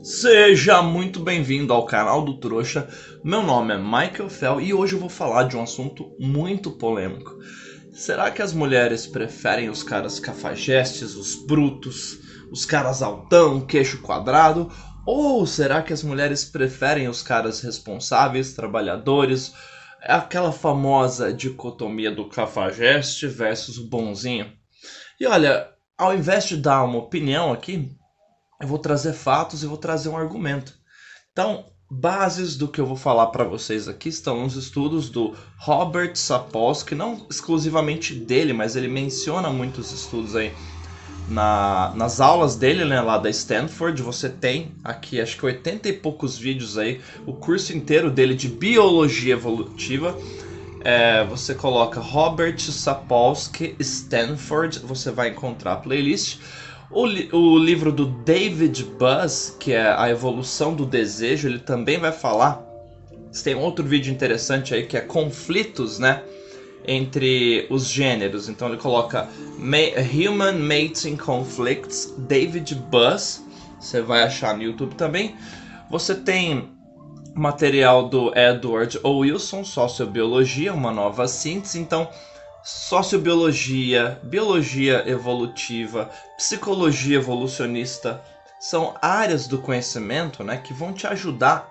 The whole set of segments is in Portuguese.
Seja muito bem-vindo ao canal do Trouxa. Meu nome é Michael Fell e hoje eu vou falar de um assunto muito polêmico. Será que as mulheres preferem os caras cafajestes, os brutos, os caras altão, queixo quadrado? Ou será que as mulheres preferem os caras responsáveis, trabalhadores? É aquela famosa dicotomia do cafajeste versus o bonzinho. E olha, ao invés de dar uma opinião aqui, eu vou trazer fatos e vou trazer um argumento. Então, bases do que eu vou falar para vocês aqui estão nos estudos do Robert Sapolsky, não exclusivamente dele, mas ele menciona muitos estudos aí nas aulas dele, né, lá da Stanford. Você tem aqui, acho que 80 e poucos vídeos aí, o curso inteiro dele de biologia evolutiva. Você coloca Robert Sapolsky Stanford, você vai encontrar a playlist. O livro do David Buzz, que é A Evolução do Desejo, ele também vai falar. Tem outro vídeo interessante aí que é conflitos, né, entre os gêneros. Então ele coloca Human Mating Conflicts, David Buzz. Você vai achar no YouTube também. Você tem material do Edward O. Wilson, Sociobiologia, uma nova síntese. Então, sociobiologia, biologia evolutiva, psicologia evolucionista são áreas do conhecimento, né, que vão te ajudar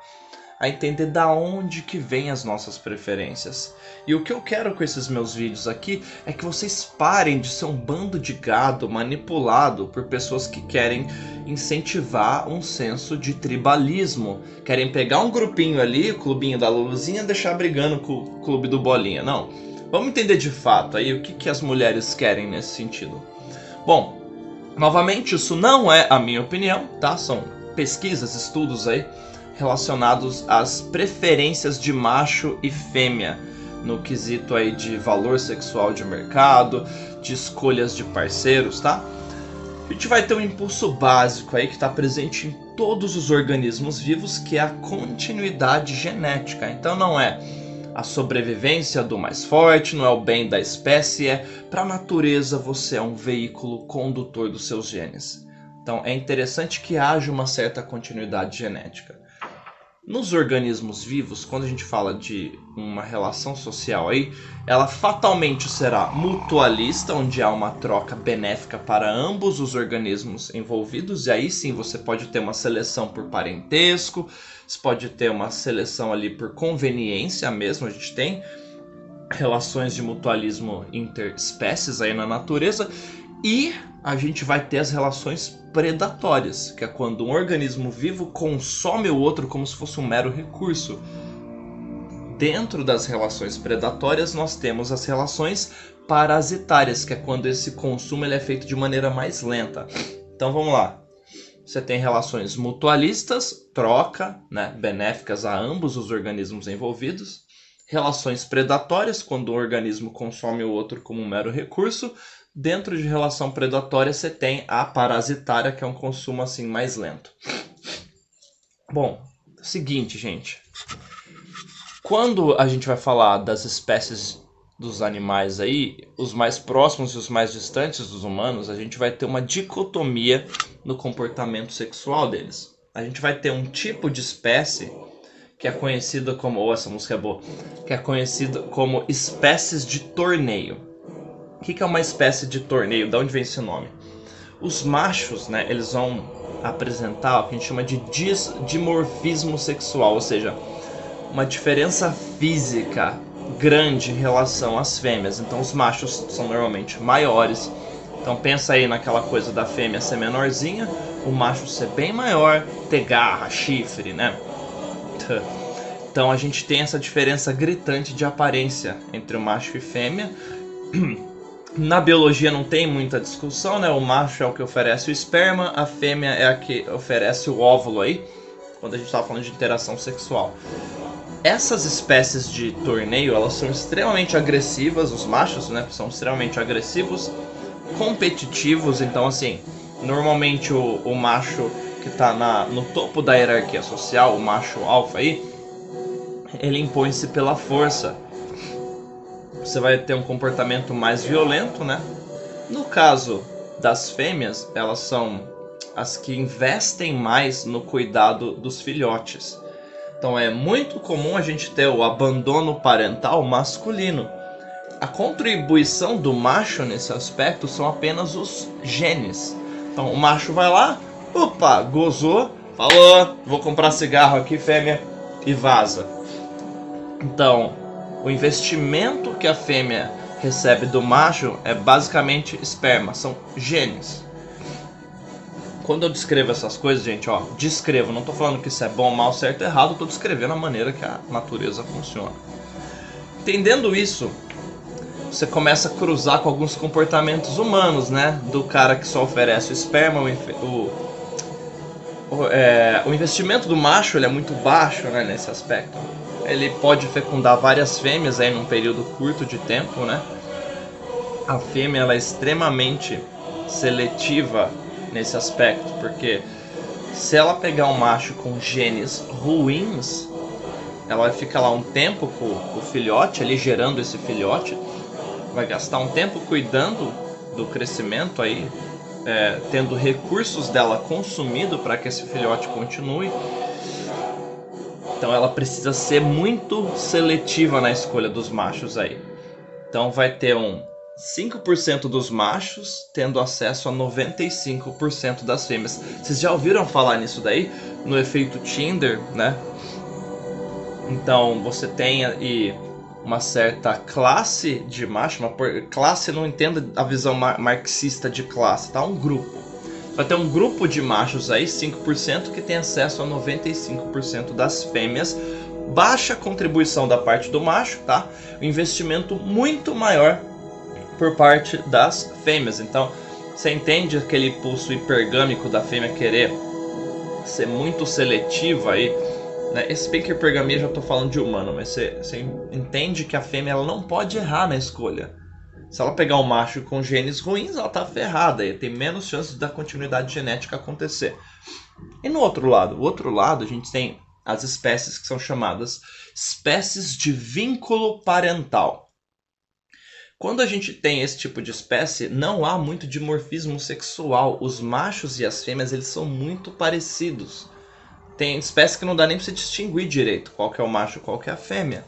a entender da onde que vêm as nossas preferências. E o que eu quero com esses meus vídeos aqui é que vocês parem de ser um bando de gado manipulado por pessoas que querem incentivar um senso de tribalismo. Querem pegar um grupinho ali, o clubinho da Luluzinha, e deixar brigando com o clube do Bolinha. Não. Vamos entender de fato aí o que as mulheres querem nesse sentido. Bom, novamente, isso não é a minha opinião, tá? São pesquisas, estudos aí relacionados às preferências de macho e fêmea no quesito aí de valor sexual de mercado, de escolhas de parceiros, tá? A gente vai ter um impulso básico aí que está presente em todos os organismos vivos, que é a continuidade genética. Então não é a sobrevivência do mais forte, não é o bem da espécie, é para a natureza você é um veículo condutor dos seus genes. Então é interessante que haja uma certa continuidade genética. Nos organismos vivos, quando a gente fala de uma relação social aí, ela fatalmente será mutualista, onde há uma troca benéfica para ambos os organismos envolvidos, e aí sim você pode ter uma seleção por parentesco, você pode ter uma seleção ali por conveniência mesmo. A gente tem relações de mutualismo interespécies aí na natureza, e a gente vai ter as relações predatórias, que é quando um organismo vivo consome o outro como se fosse um mero recurso. Dentro das relações predatórias nós temos as relações parasitárias, que é quando esse consumo ele é feito de maneira mais lenta. Então vamos lá. Você tem relações mutualistas, troca, né, benéficas a ambos os organismos envolvidos. Relações predatórias, quando o organismo consome o outro como um mero recurso. Dentro de relação predatória você tem a parasitária, que é um consumo assim mais lento. Bom, seguinte, gente. Quando a gente vai falar das espécies dos animais aí, os mais próximos e os mais distantes dos humanos, a gente vai ter uma dicotomia no comportamento sexual deles. A gente vai ter um tipo de espécie que é conhecida como, oh, essa música é boa, que é conhecida como espécies de torneio. O que é uma espécie de torneio? De onde vem esse nome? Os machos, né, eles vão apresentar o que a gente chama de dimorfismo sexual, ou seja, uma diferença física grande em relação às fêmeas. Então os machos são normalmente maiores. Então pensa aí naquela coisa da fêmea ser menorzinha, o macho ser bem maior, ter garra, chifre, né? Então a gente tem essa diferença gritante de aparência entre o macho e fêmea. Na biologia não tem muita discussão, né? O macho é o que oferece o esperma, a fêmea é a que oferece o óvulo aí, quando a gente estava falando de interação sexual. Essas espécies de torneio, elas são extremamente agressivas, os machos, né, são extremamente agressivos, competitivos. Então assim, normalmente o macho que está no topo da hierarquia social, o macho alfa aí, ele impõe-se pela força. Você vai ter um comportamento mais violento, né? No caso das fêmeas, elas são as que investem mais no cuidado dos filhotes. Então é muito comum a gente ter o abandono parental masculino. A contribuição do macho nesse aspecto são apenas os genes. Então o macho vai lá, opa, gozou, falou, vou comprar cigarro aqui, fêmea, e vaza. Então, o investimento que a fêmea recebe do macho é basicamente esperma, são genes. Quando eu descrevo essas coisas, gente, ó, descrevo, não tô falando que isso é bom, mal, certo ou errado, tô descrevendo a maneira que a natureza funciona. Entendendo isso, você começa a cruzar com alguns comportamentos humanos, né? Do cara que só oferece o esperma, o investimento do macho ele é muito baixo, né, nesse aspecto. Ele pode fecundar várias fêmeas aí num período curto de tempo, né? A fêmea ela é extremamente seletiva nesse aspecto, porque se ela pegar um macho com genes ruins, ela vai ficar lá um tempo com o filhote, ali gerando esse filhote, vai gastar um tempo cuidando do crescimento aí, tendo recursos dela consumido para que esse filhote continue. Então ela precisa ser muito seletiva na escolha dos machos aí. Então vai ter 5% dos machos tendo acesso a 95% das fêmeas. Vocês já ouviram falar nisso daí? No efeito Tinder, né? Então você tem aí uma certa classe de macho, classe não entenda a visão marxista de classe, tá? Um grupo. Vai ter um grupo de machos aí, 5%, que tem acesso a 95% das fêmeas. Baixa contribuição da parte do macho, tá? Um investimento muito maior por parte das fêmeas. Então, você entende aquele impulso hipergâmico da fêmea querer ser muito seletiva aí, né? Esse bem que hipergamia já estou falando de humano, mas você entende que a fêmea ela não pode errar na escolha. Se ela pegar um macho com genes ruins, ela tá ferrada e tem menos chances da continuidade genética acontecer. E no outro lado, a gente tem as espécies que são chamadas espécies de vínculo parental. Quando a gente tem esse tipo de espécie, não há muito dimorfismo sexual. Os machos e as fêmeas eles são muito parecidos. Tem espécie que não dá nem para se distinguir direito qual que é o macho e qual que é a fêmea.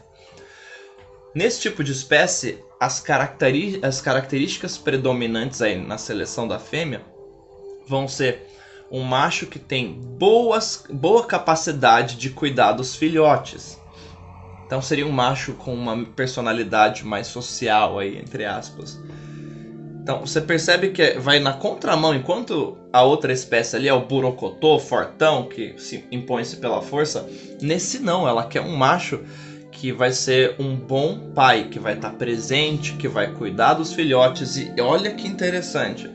Nesse tipo de espécie, as características predominantes aí na seleção da fêmea vão ser um macho que tem boa capacidade de cuidar dos filhotes. Então seria um macho com uma personalidade mais social aí, entre aspas. Então você percebe que vai na contramão, enquanto a outra espécie ali é o burocotô, fortão, que se impõe-se pela força. Nesse não, ela quer um macho que vai ser um bom pai, que vai estar presente, que vai cuidar dos filhotes. E olha que interessante,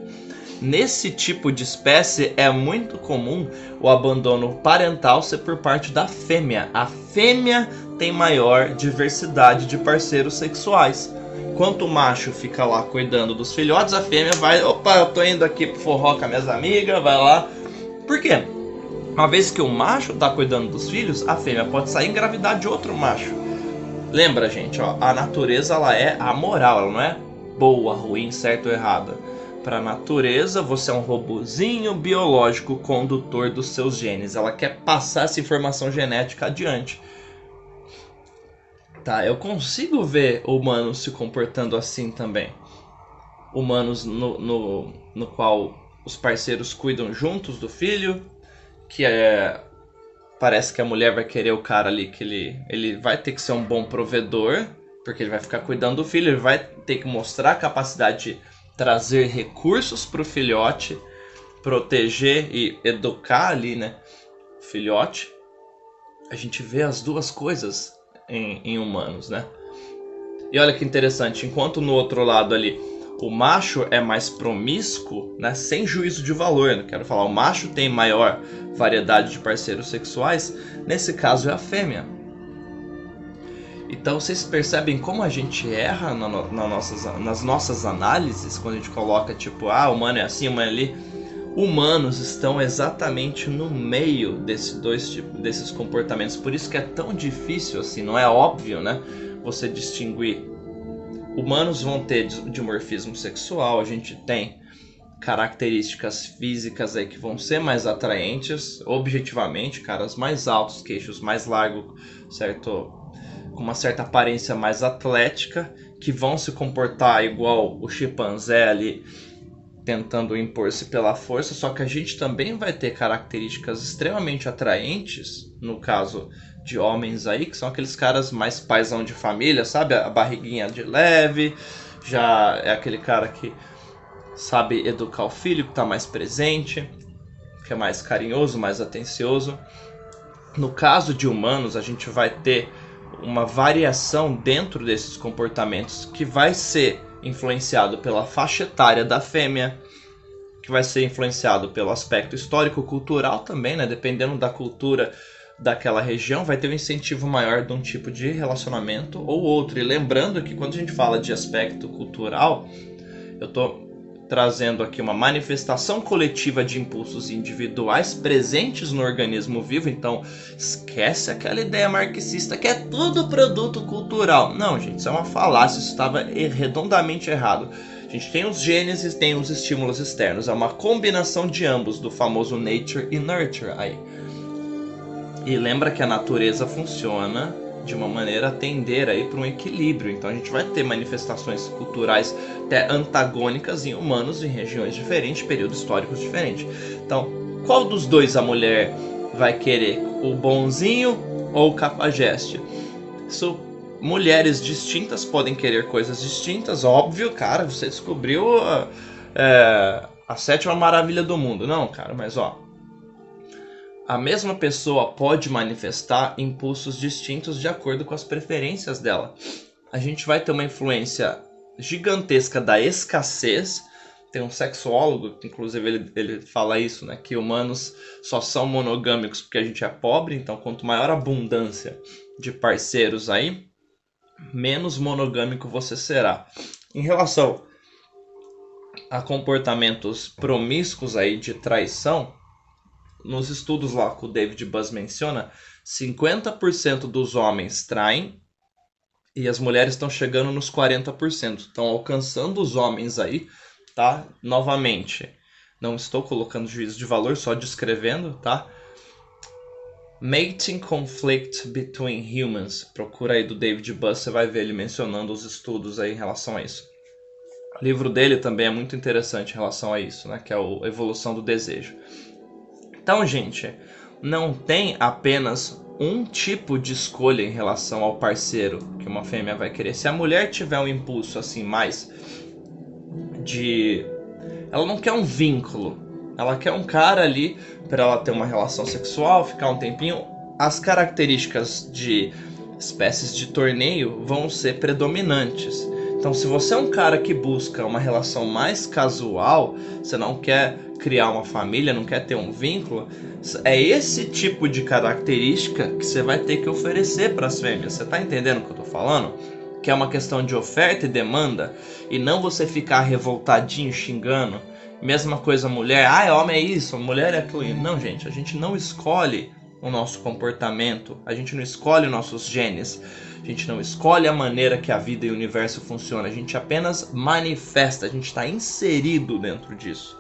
nesse tipo de espécie é muito comum o abandono parental ser por parte da fêmea. A fêmea tem maior diversidade de parceiros sexuais. Enquanto o macho fica lá cuidando dos filhotes, a fêmea vai, opa, eu tô indo aqui pro forró com as minhas amigas, vai lá. Por quê? Uma vez que o macho tá cuidando dos filhos, a fêmea pode sair e engravidar de outro macho. Lembra, gente, ó, a natureza ela é amoral, ela não é boa, ruim, certo ou errada. Para a natureza, você é um robozinho biológico condutor dos seus genes. Ela quer passar essa informação genética adiante. Tá, eu consigo ver humanos se comportando assim também. Humanos no qual os parceiros cuidam juntos do filho, que parece que a mulher vai querer o cara ali, que ele vai ter que ser um bom provedor, porque ele vai ficar cuidando do filho, ele vai ter que mostrar a capacidade de trazer recursos para o filhote, proteger e educar ali, né, o filhote. A gente vê as duas coisas em humanos, né? E olha que interessante, enquanto no outro lado ali o macho é mais promíscuo, né, sem juízo de valor, né? Quero falar, o macho tem maior variedade de parceiros sexuais, nesse caso é a fêmea. Então vocês percebem como a gente erra nas nossas análises, quando a gente coloca tipo, o humano é assim, o humano é ali. Humanos estão exatamente no meio desses comportamentos, por isso que é tão difícil assim, não é óbvio, né, você distinguir. Humanos vão ter dimorfismo sexual, a gente tem características físicas aí que vão ser mais atraentes, objetivamente, caras mais altos, queixos mais largos, certo? Com uma certa aparência mais atlética, que vão se comportar igual o chimpanzé ali, tentando impor-se pela força, só que a gente também vai ter características extremamente atraentes, no caso de homens aí, que são aqueles caras mais paizão de família, sabe? A barriguinha de leve, já é aquele cara que sabe educar o filho, que está mais presente, que é mais carinhoso, mais atencioso. No caso de humanos, a gente vai ter uma variação dentro desses comportamentos que vai ser influenciado pela faixa etária da fêmea, que vai ser influenciado pelo aspecto histórico-cultural também, né? Dependendo da cultura daquela região, vai ter um incentivo maior de um tipo de relacionamento ou outro. E lembrando que quando a gente fala de aspecto cultural, eu estou trazendo aqui uma manifestação coletiva de impulsos individuais presentes no organismo vivo. Então esquece aquela ideia marxista que é tudo produto cultural. Não, gente, isso é uma falácia, isso estava redondamente errado. A gente tem os genes e tem os estímulos externos, é uma combinação de ambos, do famoso nature e nurture aí. E lembra que a natureza funciona de uma maneira a tender aí para um equilíbrio. Então a gente vai ter manifestações culturais até antagônicas em humanos em regiões diferentes, períodos históricos diferentes. Então, qual dos dois a mulher vai querer? O bonzinho ou o cafajeste? Isso, mulheres distintas podem querer coisas distintas, óbvio, cara, você descobriu a sétima maravilha do mundo. Não, cara, mas ó, a mesma pessoa pode manifestar impulsos distintos de acordo com as preferências dela. A gente vai ter uma influência gigantesca da escassez. Tem um sexólogo, inclusive ele fala isso, né? Que humanos só são monogâmicos porque a gente é pobre. Então, quanto maior a abundância de parceiros aí, menos monogâmico você será. Em relação a comportamentos promíscuos aí de traição, nos estudos lá que o David Buss menciona, 50% dos homens traem e as mulheres estão chegando nos 40%. Estão alcançando os homens aí, tá? Novamente, não estou colocando juízo de valor, só descrevendo, tá? Mating Conflict Between Humans. Procura aí do David Buss, você vai ver ele mencionando os estudos aí em relação a isso. O livro dele também é muito interessante em relação a isso, né? Que é a Evolução do Desejo. Então, gente, não tem apenas um tipo de escolha em relação ao parceiro que uma fêmea vai querer. Se a mulher tiver um impulso assim mais de... ela não quer um vínculo, ela quer um cara ali para ela ter uma relação sexual, ficar um tempinho. As características de espécies de torneio vão ser predominantes. Então, se você é um cara que busca uma relação mais casual, você não quer criar uma família, não quer ter um vínculo, é esse tipo de característica que você vai ter que oferecer para as fêmeas. Você tá entendendo o que eu tô falando? Que é uma questão de oferta e demanda, e não você ficar revoltadinho, xingando. Mesma coisa mulher, homem é isso, mulher é aquilo. Não, gente, a gente não escolhe o nosso comportamento, a gente não escolhe os nossos genes, a gente não escolhe a maneira que a vida e o universo funcionam, a gente apenas manifesta, a gente está inserido dentro disso.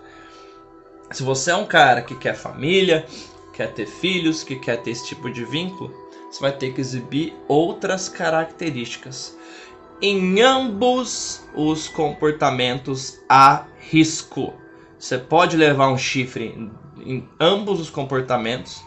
Se você é um cara que quer família, quer ter filhos, que quer ter esse tipo de vínculo, você vai ter que exibir outras características. Em ambos os comportamentos há risco. Você pode levar um chifre em ambos os comportamentos.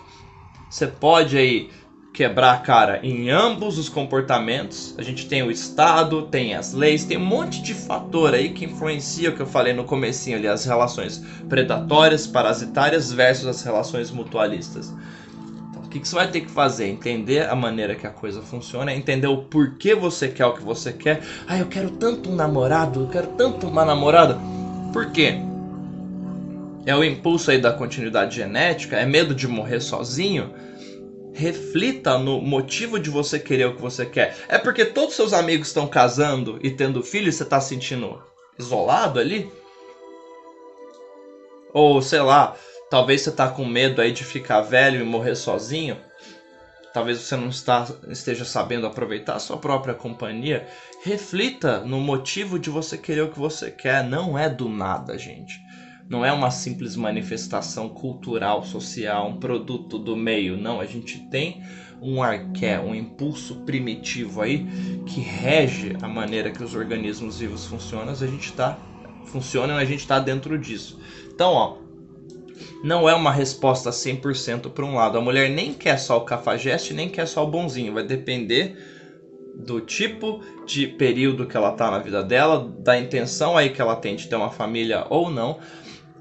Você pode aí quebrar a cara em ambos os comportamentos. A gente tem o Estado, tem as leis, tem um monte de fator aí que influencia o que eu falei no comecinho ali, as relações predatórias, parasitárias versus as relações mutualistas. Então, o que você vai ter que fazer? Entender a maneira que a coisa funciona, entender o porquê você quer o que você quer. Eu quero tanto um namorado, eu quero tanto uma namorada. Por quê? É o impulso aí da continuidade genética? É medo de morrer sozinho? Reflita no motivo de você querer o que você quer. É porque todos seus amigos estão casando e tendo filhos e você está se sentindo isolado ali? Ou sei lá, talvez você está com medo aí de ficar velho e morrer sozinho? Talvez você não esteja sabendo aproveitar a sua própria companhia. Reflita no motivo de você querer o que você quer. Não é do nada, gente. não é uma simples manifestação cultural, social, um produto do meio. Não, a gente tem um arqué, um impulso primitivo aí que rege a maneira que os organismos vivos funcionam, a gente está dentro disso. Então, ó, não é uma resposta 100% para um lado. A mulher nem quer só o cafajeste, nem quer só o bonzinho. Vai depender do tipo de período que ela tá na vida dela, da intenção aí que ela tem de ter uma família ou não.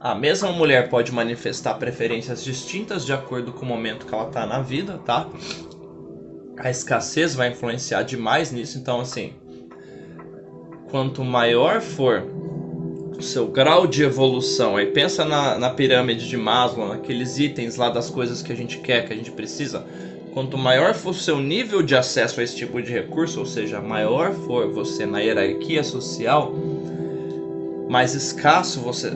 A mesma mulher pode manifestar preferências distintas de acordo com o momento que ela tá na vida, tá? A escassez vai influenciar demais nisso, então assim, quanto maior for o seu grau de evolução, aí pensa na pirâmide de Maslow, naqueles itens lá das coisas que a gente quer, que a gente precisa. Quanto maior for o seu nível de acesso a esse tipo de recurso, ou seja, maior for você na hierarquia social, mais escasso você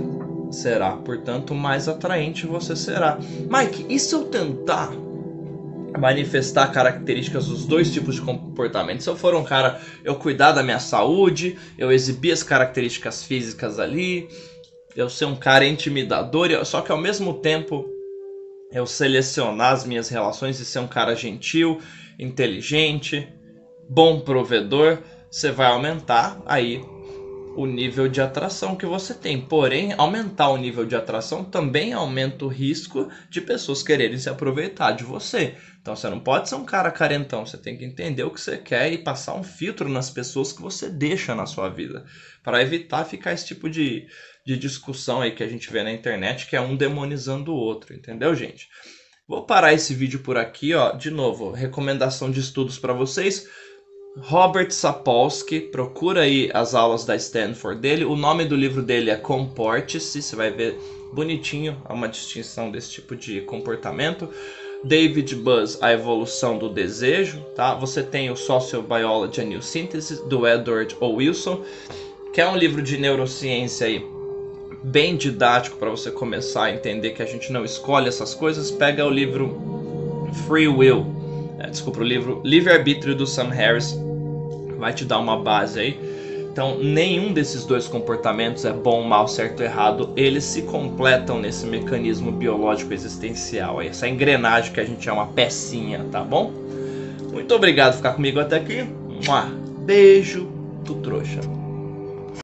será, portanto mais atraente você será. Mike, e se eu tentar manifestar características dos dois tipos de comportamento? Se eu for um cara, eu cuidar da minha saúde, eu exibir as características físicas ali, eu ser um cara intimidador, só que ao mesmo tempo eu selecionar as minhas relações e ser um cara gentil, inteligente, bom provedor, você vai aumentar aí o nível de atração que você tem. Porém, aumentar o nível de atração também aumenta o risco de pessoas quererem se aproveitar de você. Então você não pode ser um cara carentão, você tem que entender o que você quer e passar um filtro nas pessoas que você deixa na sua vida, para evitar ficar esse tipo de discussão aí que a gente vê na internet, que é um demonizando o outro, entendeu, gente? Vou parar esse vídeo por aqui, ó. De novo, recomendação de estudos para vocês. Robert Sapolsky, procura aí as aulas da Stanford dele. O nome do livro dele é Comporte-se, você vai ver bonitinho, há uma distinção desse tipo de comportamento. David Buzz, A Evolução do Desejo, tá? Você tem o Sociobiology and New Synthesis, do Edward O. Wilson, que é um livro de neurociência aí, bem didático para você começar a entender que a gente não escolhe essas coisas. Pega o livro Free Will, o livro Livre-Arbítrio do Sam Harris, vai te dar uma base aí. Então, nenhum desses dois comportamentos é bom, mal, certo ou errado. Eles se completam nesse mecanismo biológico existencial. Essa engrenagem que a gente é uma pecinha, tá bom? Muito obrigado por ficar comigo até aqui. Beijo do trouxa.